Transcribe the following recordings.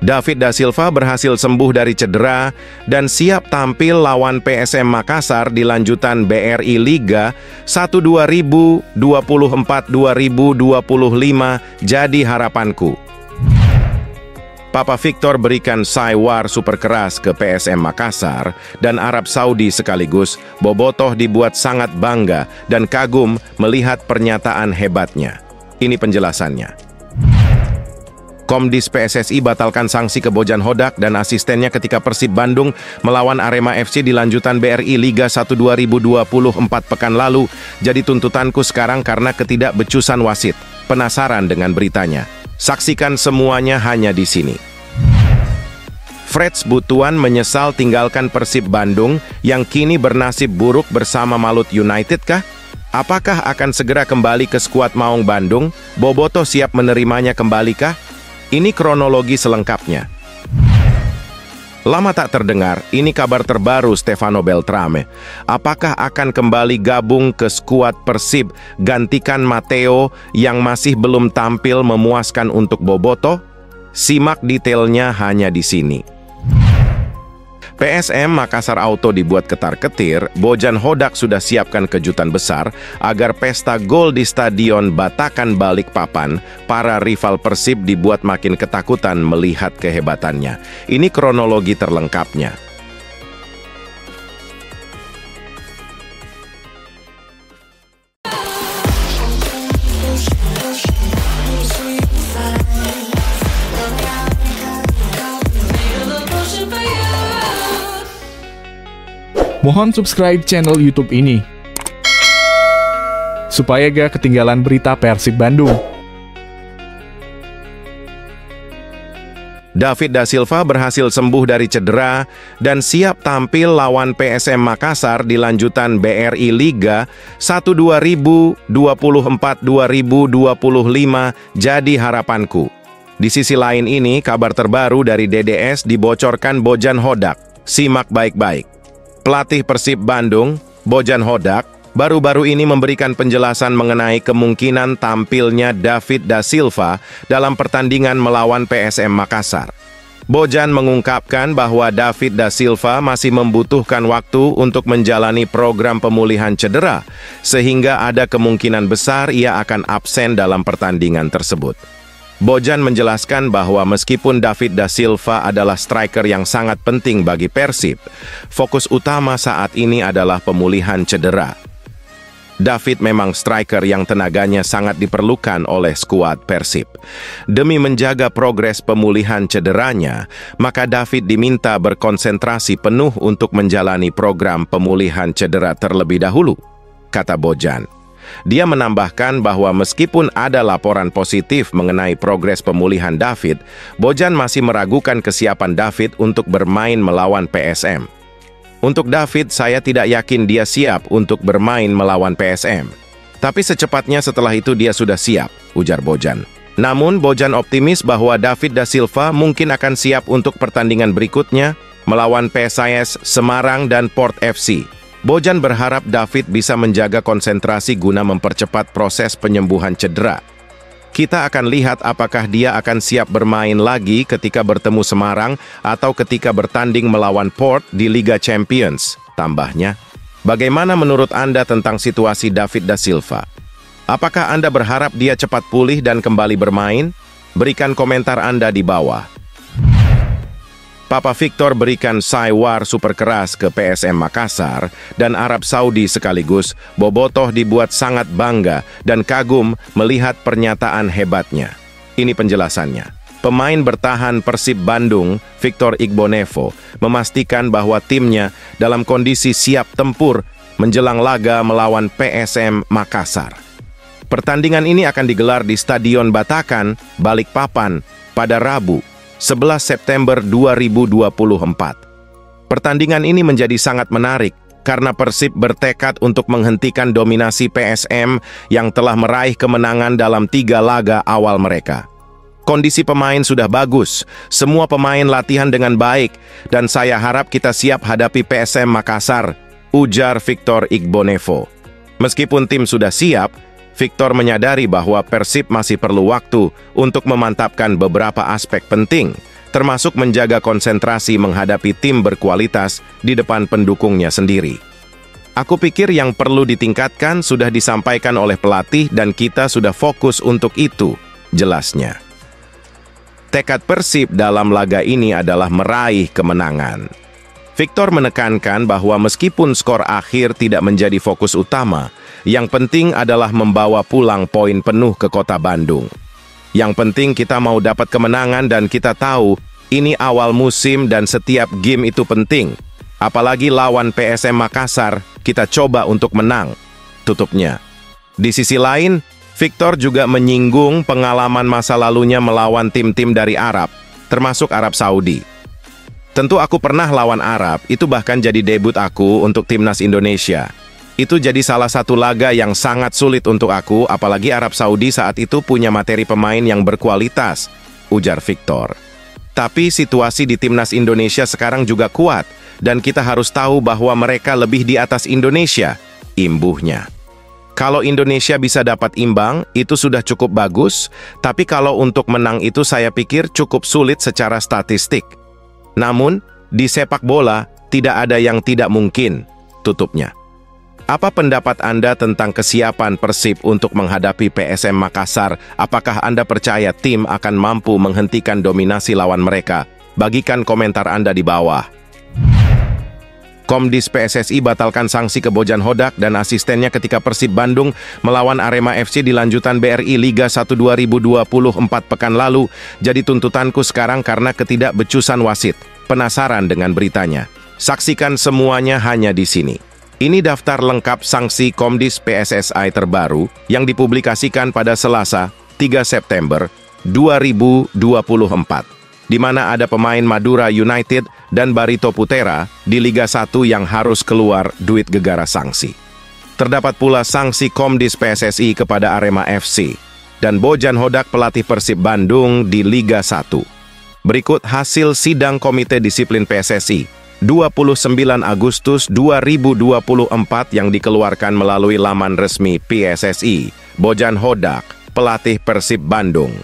David da Silva berhasil sembuh dari cedera dan siap tampil lawan PSM Makassar di lanjutan BRI Liga 1 2024-2025 jadi harapanku. Papa Victor berikan Saywar super keras ke PSM Makassar dan Arab Saudi sekaligus. Bobotoh dibuat sangat bangga dan kagum melihat pernyataan hebatnya. Ini penjelasannya. Komdis PSSI batalkan sanksi ke Bojan Hodak dan asistennya ketika Persib Bandung melawan Arema FC di lanjutan BRI Liga 1 2024 pekan lalu. Jadi tuntutanku sekarang karena ketidakbecusan wasit. Penasaran dengan beritanya? Saksikan semuanya hanya di sini. Freds Butuan menyesal tinggalkan Persib Bandung yang kini bernasib buruk bersama Malut United kah? Apakah akan segera kembali ke skuad Maung Bandung? Bobotoh siap menerimanya kembali kah? Ini kronologi selengkapnya. Lama tak terdengar, ini kabar terbaru Stefano Beltrame. Apakah akan kembali gabung ke skuad Persib, gantikan Matteo yang masih belum tampil memuaskan untuk Bobotoh? Simak detailnya hanya di sini. PSM Makassar Auto dibuat ketar-ketir. Bojan Hodak sudah siapkan kejutan besar agar pesta gol di Stadion Batakan Balikpapan. Para rival Persib dibuat makin ketakutan melihat kehebatannya. Ini kronologi terlengkapnya. Mohon subscribe channel YouTube ini, supaya gak ketinggalan berita Persib Bandung. David da Silva berhasil sembuh dari cedera dan siap tampil lawan PSM Makassar di lanjutan BRI Liga 1 2024-2025 jadi harapanku. Di sisi lain ini, kabar terbaru dari DDS dibocorkan Bojan Hodak. Simak baik-baik. Pelatih Persib Bandung, Bojan Hodak, baru-baru ini memberikan penjelasan mengenai kemungkinan tampilnya David da Silva dalam pertandingan melawan PSM Makassar. Bojan mengungkapkan bahwa David da Silva masih membutuhkan waktu untuk menjalani program pemulihan cedera, sehingga ada kemungkinan besar ia akan absen dalam pertandingan tersebut. Bojan menjelaskan bahwa meskipun David da Silva adalah striker yang sangat penting bagi Persib, fokus utama saat ini adalah pemulihan cedera. David memang striker yang tenaganya sangat diperlukan oleh skuad Persib. Demi menjaga progres pemulihan cederanya, maka David diminta berkonsentrasi penuh untuk menjalani program pemulihan cedera terlebih dahulu, kata Bojan. Dia menambahkan bahwa meskipun ada laporan positif mengenai progres pemulihan David, Bojan masih meragukan kesiapan David untuk bermain melawan PSM. Untuk David, saya tidak yakin dia siap untuk bermain melawan PSM. Tapi secepatnya setelah itu dia sudah siap, ujar Bojan. Namun, Bojan optimis bahwa David da Silva mungkin akan siap untuk pertandingan berikutnya melawan PSIS Semarang dan Port FC. Bojan berharap David bisa menjaga konsentrasi guna mempercepat proses penyembuhan cedera. Kita akan lihat apakah dia akan siap bermain lagi ketika bertemu Semarang atau ketika bertanding melawan Port di Liga Champions, tambahnya. Bagaimana menurut Anda tentang situasi David da Silva? Apakah Anda berharap dia cepat pulih dan kembali bermain? Berikan komentar Anda di bawah. Papa Victor berikan Saywar super keras ke PSM Makassar dan Arab Saudi sekaligus. Bobotoh dibuat sangat bangga dan kagum melihat pernyataan hebatnya. Ini penjelasannya. Pemain bertahan Persib Bandung, Victor Igbonevo, memastikan bahwa timnya dalam kondisi siap tempur menjelang laga melawan PSM Makassar. Pertandingan ini akan digelar di Stadion Batakan, Balikpapan, pada Rabu, 11 September 2024. Pertandingan ini menjadi sangat menarik karena Persib bertekad untuk menghentikan dominasi PSM yang telah meraih kemenangan dalam 3 laga awal mereka. Kondisi pemain sudah bagus, semua pemain latihan dengan baik, dan saya harap kita siap hadapi PSM Makassar, ujar Victor Igbonevo. Meskipun tim sudah siap, Victor menyadari bahwa Persib masih perlu waktu untuk memantapkan beberapa aspek penting, termasuk menjaga konsentrasi menghadapi tim berkualitas di depan pendukungnya sendiri. Aku pikir yang perlu ditingkatkan sudah disampaikan oleh pelatih dan kita sudah fokus untuk itu, jelasnya. Tekad Persib dalam laga ini adalah meraih kemenangan. Victor menekankan bahwa meskipun skor akhir tidak menjadi fokus utama, yang penting adalah membawa pulang poin penuh ke kota Bandung. Yang penting kita mau dapat kemenangan dan kita tahu ini awal musim dan setiap game itu penting. Apalagi lawan PSM Makassar, kita coba untuk menang, tutupnya. Di sisi lain, Victor juga menyinggung pengalaman masa lalunya melawan tim-tim dari Arab, termasuk Arab Saudi. Tentu aku pernah lawan Arab, itu bahkan jadi debut aku untuk timnas Indonesia. Itu jadi salah satu laga yang sangat sulit untuk aku, apalagi Arab Saudi saat itu punya materi pemain yang berkualitas, ujar Victor. Tapi situasi di timnas Indonesia sekarang juga kuat, dan kita harus tahu bahwa mereka lebih di atas Indonesia, imbuhnya. Kalau Indonesia bisa dapat imbang, itu sudah cukup bagus, tapi kalau untuk menang itu saya pikir cukup sulit secara statistik. Namun, di sepak bola, tidak ada yang tidak mungkin, tutupnya. Apa pendapat Anda tentang kesiapan Persib untuk menghadapi PSM Makassar? Apakah Anda percaya tim akan mampu menghentikan dominasi lawan mereka? Bagikan komentar Anda di bawah. Komdis PSSI batalkan sanksi ke Bojan Hodak dan asistennya ketika Persib Bandung melawan Arema FC di lanjutan BRI Liga 1 2024 pekan lalu. Jadi tuntutanku sekarang karena ketidakbecusan wasit. Penasaran dengan beritanya? Saksikan semuanya hanya di sini. Ini daftar lengkap sanksi Komdis PSSI terbaru yang dipublikasikan pada Selasa, 3 September 2024. Di mana ada pemain Madura United dan Barito Putra di Liga 1 yang harus keluar duit gegara sanksi. Terdapat pula sanksi Komdis PSSI kepada Arema FC dan Bojan Hodak pelatih Persib Bandung di Liga 1. Berikut hasil sidang Komite Disiplin PSSI 29 Agustus 2024 yang dikeluarkan melalui laman resmi PSSI. Bojan Hodak, pelatih Persib Bandung.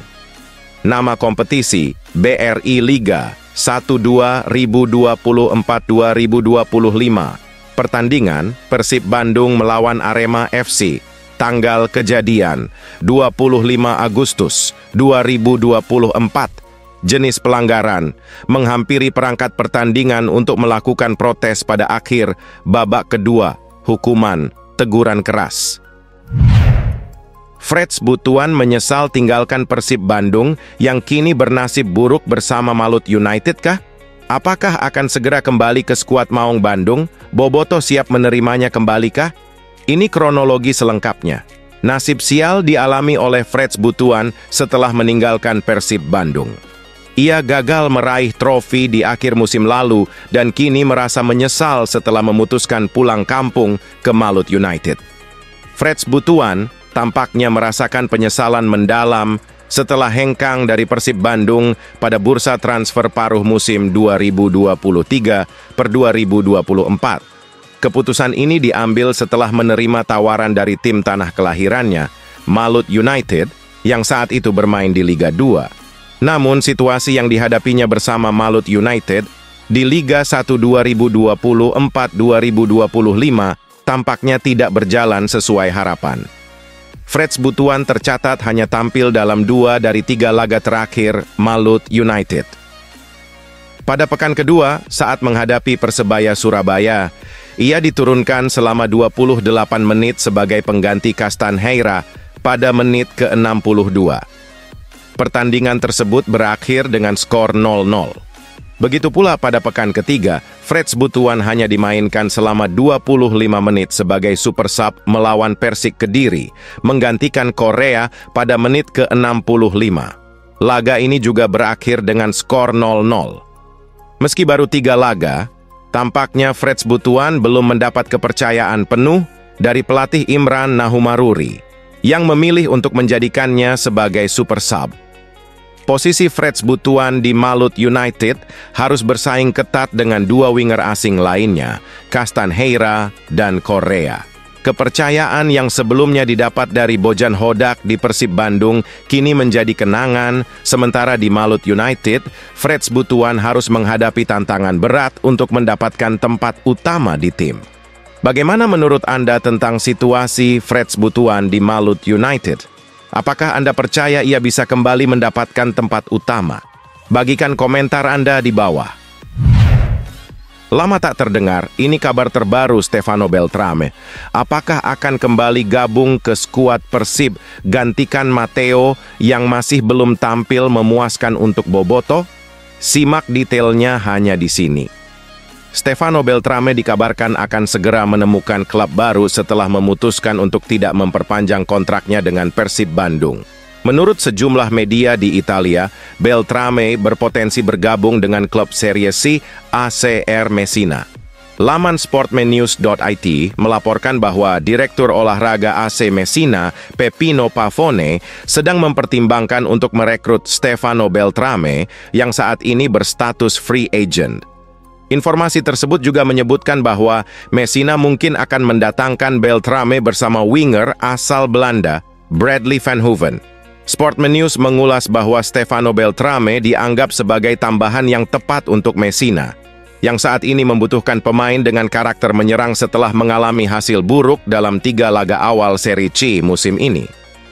Nama kompetisi BRI Liga 1 2024-2025. Pertandingan Persib Bandung melawan Arema FC. Tanggal kejadian 25 Agustus 2024. Jenis pelanggaran menghampiri perangkat pertandingan untuk melakukan protes pada akhir babak kedua. Hukuman teguran keras. Freds Butuan menyesal tinggalkan Persib Bandung yang kini bernasib buruk bersama Malut United kah? Apakah akan segera kembali ke skuad Maung Bandung? Boboto siap menerimanya kembali kah? Ini kronologi selengkapnya. Nasib sial dialami oleh Freds Butuan setelah meninggalkan Persib Bandung. Ia gagal meraih trofi di akhir musim lalu dan kini merasa menyesal setelah memutuskan pulang kampung ke Malut United. Freds Butuan tampaknya merasakan penyesalan mendalam setelah hengkang dari Persib Bandung pada bursa transfer paruh musim 2023/2024. Keputusan ini diambil setelah menerima tawaran dari tim tanah kelahirannya, Malut United, yang saat itu bermain di Liga 2. Namun situasi yang dihadapinya bersama Malut United di Liga 1 2024-2025 tampaknya tidak berjalan sesuai harapan. Freds Butuan tercatat hanya tampil dalam 2 dari 3 laga terakhir Malut United. Pada pekan kedua, saat menghadapi Persebaya Surabaya, ia diturunkan selama 28 menit sebagai pengganti Kastan Heira pada menit ke-62. Pertandingan tersebut berakhir dengan skor 0-0. Begitu pula pada pekan ketiga, Freds Butuan hanya dimainkan selama 25 menit sebagai super sub melawan Persik Kediri, menggantikan Korea pada menit ke-65. Laga ini juga berakhir dengan skor 0-0. Meski baru 3 laga, tampaknya Freds Butuan belum mendapat kepercayaan penuh dari pelatih Imran Nahumaruri, yang memilih untuk menjadikannya sebagai super sub. Posisi Freds Butuan di Malut United harus bersaing ketat dengan 2 winger asing lainnya, Kastan Heira dan Korea. Kepercayaan yang sebelumnya didapat dari Bojan Hodak di Persib Bandung kini menjadi kenangan, sementara di Malut United, Freds Butuan harus menghadapi tantangan berat untuk mendapatkan tempat utama di tim. Bagaimana menurut Anda tentang situasi Freds Butuan di Malut United? Apakah Anda percaya ia bisa kembali mendapatkan tempat utama? Bagikan komentar Anda di bawah. Lama tak terdengar, ini kabar terbaru Stefano Beltrame. Apakah akan kembali gabung ke skuad Persib, gantikan Matteo yang masih belum tampil memuaskan untuk Boboto? Simak detailnya hanya di sini. Stefano Beltrame dikabarkan akan segera menemukan klub baru setelah memutuskan untuk tidak memperpanjang kontraknya dengan Persib Bandung. Menurut sejumlah media di Italia, Beltrame berpotensi bergabung dengan klub Serie C ACR Messina. Laman sportmannews.it melaporkan bahwa Direktur Olahraga AC Messina, Peppino Pavone, sedang mempertimbangkan untuk merekrut Stefano Beltrame yang saat ini berstatus free agent. Informasi tersebut juga menyebutkan bahwa Messina mungkin akan mendatangkan Beltrame bersama winger asal Belanda, Bradley Van Hoeven. Sportman News mengulas bahwa Stefano Beltrame dianggap sebagai tambahan yang tepat untuk Messina, yang saat ini membutuhkan pemain dengan karakter menyerang setelah mengalami hasil buruk dalam 3 laga awal Serie C musim ini.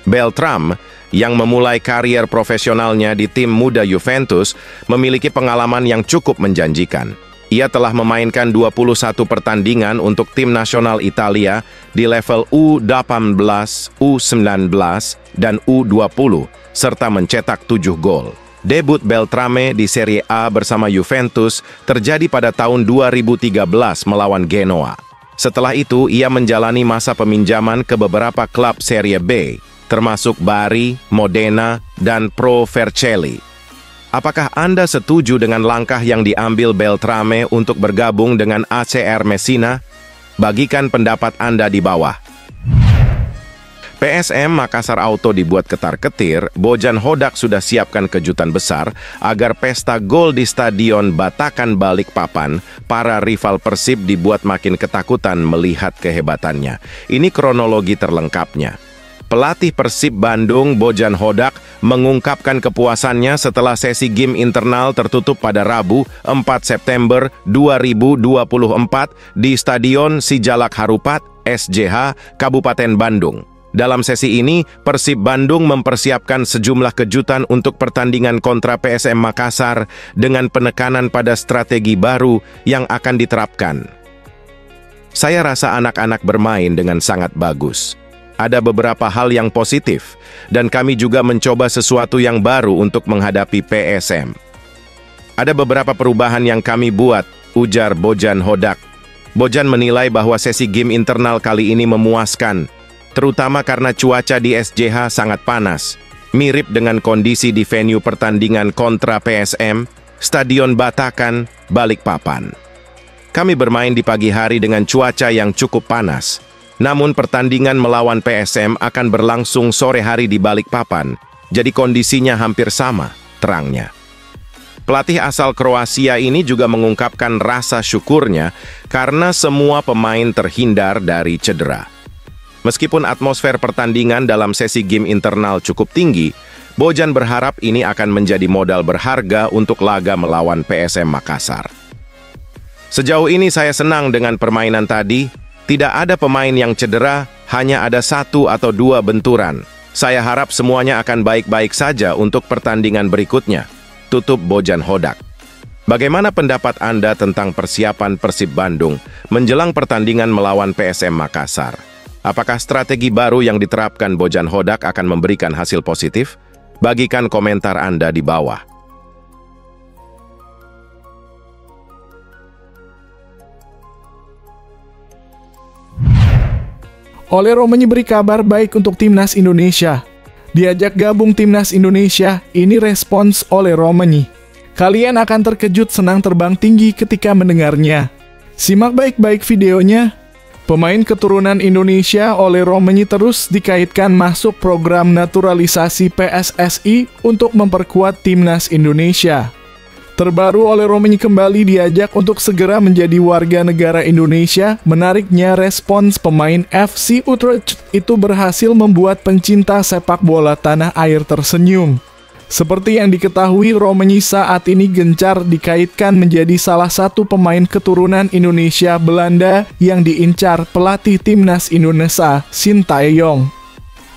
Beltrame, yang memulai karier profesionalnya di tim muda Juventus, memiliki pengalaman yang cukup menjanjikan. Ia telah memainkan 21 pertandingan untuk tim nasional Italia di level U18, U19, dan U20, serta mencetak 7 gol. Debut Beltrame di Serie A bersama Juventus terjadi pada tahun 2013 melawan Genoa. Setelah itu, ia menjalani masa peminjaman ke beberapa klub Serie B, termasuk Bari, Modena, dan Pro Vercelli. Apakah Anda setuju dengan langkah yang diambil Beltrame untuk bergabung dengan ACR Messina? Bagikan pendapat Anda di bawah. PSM Makassar Auto dibuat ketar-ketir, Bojan Hodak sudah siapkan kejutan besar agar pesta gol di Stadion Batakan Balikpapan, para rival Persib dibuat makin ketakutan melihat kehebatannya. Ini kronologi terlengkapnya. Pelatih Persib Bandung, Bojan Hodak, mengungkapkan kepuasannya setelah sesi game internal tertutup pada Rabu, 4 September 2024 di Stadion Sijalak Harupat, SJH, Kabupaten Bandung. Dalam sesi ini, Persib Bandung mempersiapkan sejumlah kejutan untuk pertandingan kontra PSM Makassar dengan penekanan pada strategi baru yang akan diterapkan. Saya rasa anak-anak bermain dengan sangat bagus. Ada beberapa hal yang positif, dan kami juga mencoba sesuatu yang baru untuk menghadapi PSM. Ada beberapa perubahan yang kami buat, ujar Bojan Hodak. Bojan menilai bahwa sesi game internal kali ini memuaskan, terutama karena cuaca di SJH sangat panas, mirip dengan kondisi di venue pertandingan kontra PSM, Stadion Batakan, Balikpapan. Kami bermain di pagi hari dengan cuaca yang cukup panas. Namun pertandingan melawan PSM akan berlangsung sore hari di Balikpapan, jadi kondisinya hampir sama, terangnya. Pelatih asal Kroasia ini juga mengungkapkan rasa syukurnya karena semua pemain terhindar dari cedera. Meskipun atmosfer pertandingan dalam sesi game internal cukup tinggi, Bojan berharap ini akan menjadi modal berharga untuk laga melawan PSM Makassar. Sejauh ini saya senang dengan permainan tadi. Tidak ada pemain yang cedera, hanya ada 1 atau 2 benturan. Saya harap semuanya akan baik-baik saja untuk pertandingan berikutnya, tutup Bojan Hodak. Bagaimana pendapat Anda tentang persiapan Persib Bandung menjelang pertandingan melawan PSM Makassar? Apakah strategi baru yang diterapkan Bojan Hodak akan memberikan hasil positif? Bagikan komentar Anda di bawah. Ole Romanyi beri kabar baik untuk Timnas Indonesia. Diajak gabung Timnas Indonesia, ini respons Ole Romanyi. Kalian akan terkejut senang terbang tinggi ketika mendengarnya. Simak baik-baik videonya. Pemain keturunan Indonesia Ole Romanyi terus dikaitkan masuk program naturalisasi PSSI untuk memperkuat Timnas Indonesia. Terbaru oleh Romani kembali diajak untuk segera menjadi warga negara Indonesia. Menariknya, respons pemain FC Utrecht itu berhasil membuat pencinta sepak bola tanah air tersenyum. Seperti yang diketahui, Romani saat ini gencar dikaitkan menjadi salah satu pemain keturunan Indonesia Belanda yang diincar pelatih timnas Indonesia, Sintayong.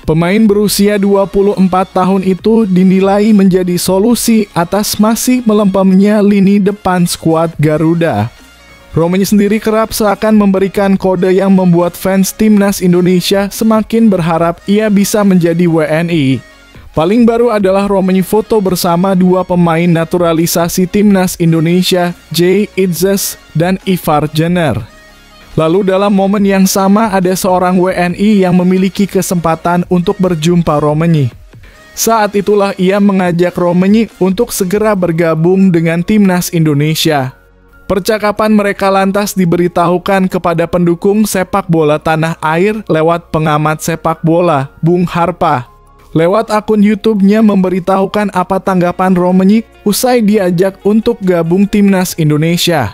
Pemain berusia 24 tahun itu dinilai menjadi solusi atas masih melempemnya lini depan skuad Garuda. Romani sendiri kerap seakan memberikan kode yang membuat fans timnas Indonesia semakin berharap ia bisa menjadi WNI. Paling baru adalah Romani foto bersama dua pemain naturalisasi timnas Indonesia, Jay Itzes dan Ivar Jenner. Lalu dalam momen yang sama ada seorang WNI yang memiliki kesempatan untuk berjumpa Romani. Saat itulah ia mengajak Romani untuk segera bergabung dengan timnas Indonesia. Percakapan mereka lantas diberitahukan kepada pendukung sepak bola tanah air lewat pengamat sepak bola, Bung Harpa. Lewat akun YouTube-nya memberitahukan apa tanggapan Romani usai diajak untuk gabung timnas Indonesia.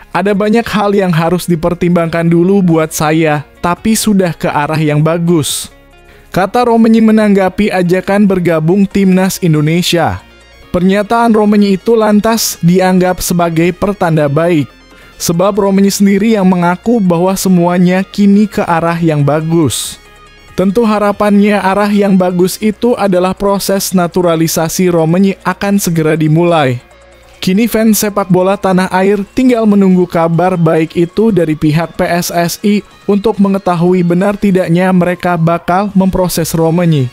Ada banyak hal yang harus dipertimbangkan dulu buat saya, tapi sudah ke arah yang bagus, kata Romani menanggapi ajakan bergabung timnas Indonesia. Pernyataan Romani itu lantas dianggap sebagai pertanda baik, sebab Romani sendiri yang mengaku bahwa semuanya kini ke arah yang bagus. Tentu harapannya arah yang bagus itu adalah proses naturalisasi Romani akan segera dimulai. Kini fans sepak bola tanah air tinggal menunggu kabar baik itu dari pihak PSSI untuk mengetahui benar tidaknya mereka bakal memproses Romani.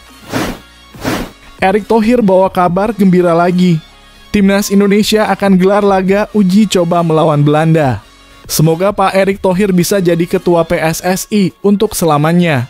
Erick Thohir bawa kabar gembira lagi. Timnas Indonesia akan gelar laga uji coba melawan Belanda. Semoga Pak Erick Thohir bisa jadi ketua PSSI untuk selamanya.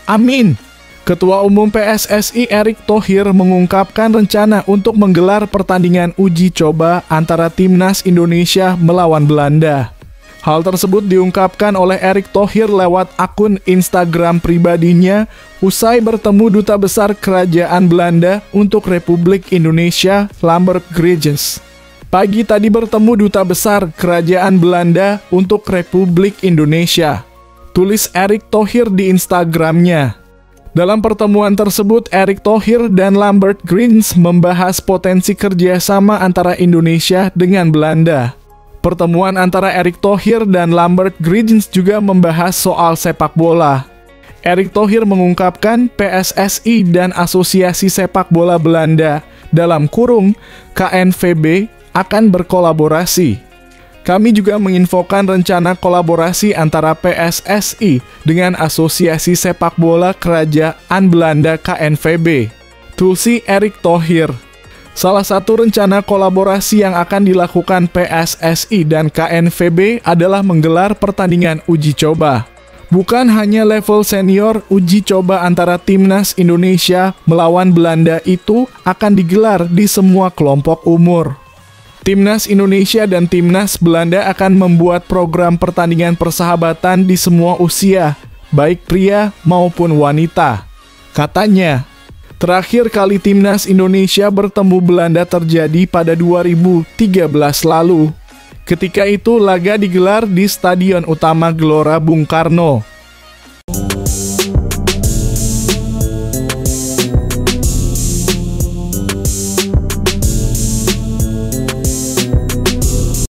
Amin. Ketua Umum PSSI Erick Thohir mengungkapkan rencana untuk menggelar pertandingan uji coba antara timnas Indonesia melawan Belanda. Hal tersebut diungkapkan oleh Erick Thohir lewat akun Instagram pribadinya usai bertemu Duta Besar Kerajaan Belanda untuk Republik Indonesia, Lambert Grigens. Pagi tadi bertemu Duta Besar Kerajaan Belanda untuk Republik Indonesia, tulis Erick Thohir di Instagramnya. Dalam pertemuan tersebut, Erick Thohir dan Lambert Grigens membahas potensi kerjasama antara Indonesia dengan Belanda. Pertemuan antara Erick Thohir dan Lambert Grigens juga membahas soal sepak bola. Erick Thohir mengungkapkan PSSI dan Asosiasi Sepak Bola Belanda dalam kurung KNVB akan berkolaborasi. Kami juga menginfokan rencana kolaborasi antara PSSI dengan Asosiasi Sepak Bola Kerajaan Belanda KNVB, tulsi Erick Thohir. Salah satu rencana kolaborasi yang akan dilakukan PSSI dan KNVB adalah menggelar pertandingan uji coba. Bukan hanya level senior, uji coba antara timnas Indonesia melawan Belanda itu akan digelar di semua kelompok umur. Timnas Indonesia dan Timnas Belanda akan membuat program pertandingan persahabatan di semua usia, baik pria maupun wanita. Katanya, terakhir kali Timnas Indonesia bertemu Belanda terjadi pada 2013 lalu. Ketika itu laga digelar di Stadion Utama Gelora Bung Karno.